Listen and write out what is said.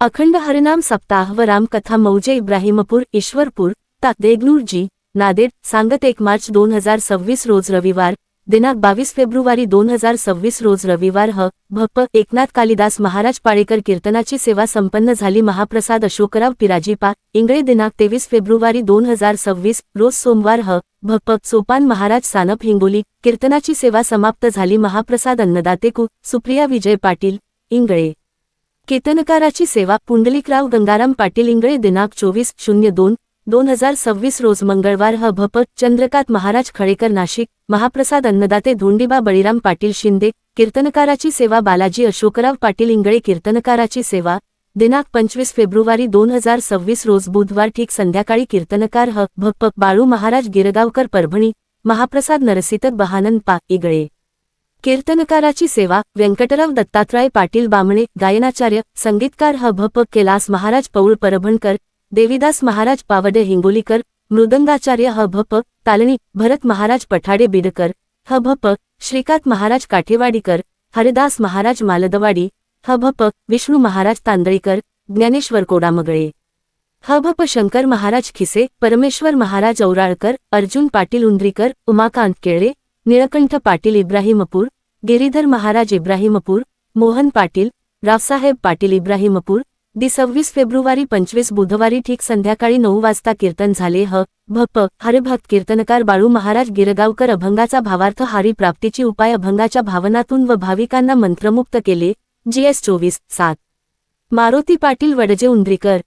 अखंड हरिनाम सप्ताह व रामकथा मौजे इब्राहिमपूर ईश्वरपूर ता देगलूरजी नादेड सांगत 1 मार्च 2026 रोज रविवार दिनांक 22 फेब्रुवारी 2026 रोज रविवार भप एकनाथ कालिदास महाराज पाळेकर कीर्तनाची सेवा संपन्न झाली। महाप्रसाद अशोकराव पिराजीपा इंगळे दिनांक 23 फेब्रुवारी 2026 रोज सोमवार भप सोपान महाराज सानप हिंगोली कीर्तनाची सेवा समाप्त झाली। महाप्रसाद अन्नदाते कु सुप्रिया विजय पाटील इंगळे कीर्तनकाराची सेवा पुंडलिकराव गंगाराम पाटील इंगळे दिनांक 24/02/2026 रोज मंगळवार भप चंद्रकांत महाराज खळेकर नाशिक महाप्रसाद अन्नदाते धोंडीबा बळीराम पाटील शिंदे कीर्तनकाराची सेवा बालाजी अशोकराव पाटील इंगळे कीर्तनकाराची सेवा दिनांक 25 फेब्रुवारी 2026 रोज बुधवार ठीक संध्याकाळी कीर्तनकार भप बाळू महाराज गिरगावकर परभणी महाप्रसाद नरसितत बहानन पा इंगळे कीर्तनकाराची सेवा व्यंकटराव दत्तात्रय पाटील बामणे गायनाचार्य संगीतकार भप कैलास महाराज पौळ परभणकर देवीदास महाराज पावडे हिंगोलीकर मृदंगाचार्य भप तालणी भरत महाराज पठाडे बिडकर भप श्रीकांत महाराज काठेवाडीकर हरिदास महाराज मालदवाडी भप विष्णू महाराज तांदळीकर ज्ञानेश्वर कोडामगळे भप शंकर महाराज खिसे परमेश्वर महाराज औराळकर अर्जुन पाटील उंद्रीकर उमाकांत केळे निळकंठ पाटील इब्राहिमपूर गिरीधर महाराज इब्राहिमपूर मोहन पाटील रावसाहेब पाटील इब्राहिमपूर 26 फेब्रुवारी 25 बुधवारी ठीक संध्याकाळी 9 वाजता कीर्तन झाले। भप हरिभक्त कीर्तनकार बाळू महाराज गिरगावकर अभंगाचा भावार्थ हारी प्राप्तीची उपाय अभंगाच्या भावनातून व भाविकांना मंत्रमुक्त केले। GS 24/7 मारुती पाटील वडजे उंद्रीकर